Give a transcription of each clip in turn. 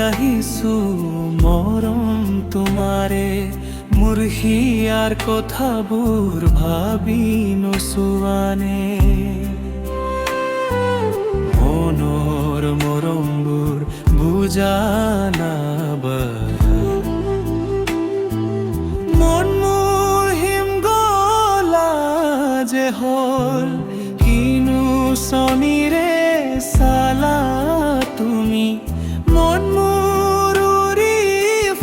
আহিছো মৰম তোমাৰে মোৰ হিয়াৰ কথাবোৰ ভাবি নোচোৱানে মনৰ মৰমবোৰ বুজা নাবাৰা মন মোহিম গলা যে হল কিনো চনিৰে চালা তুমি মন মোৰ উৰি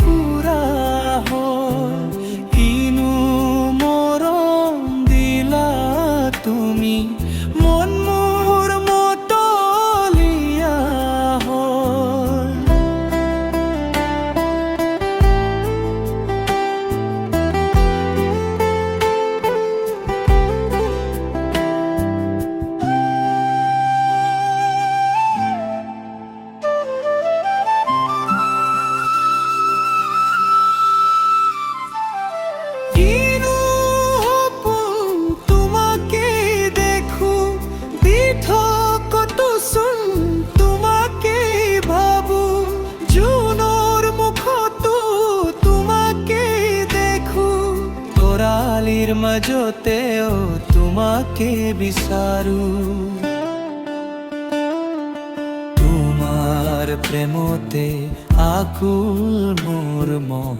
ফুৰা হল কিনো মৰম দিলা তুমি মন মোৰ মতলীয়া হল মাজতেও তোমাকে বিচাৰো তোমাৰ প্ৰেমতে আকুল মোৰ মন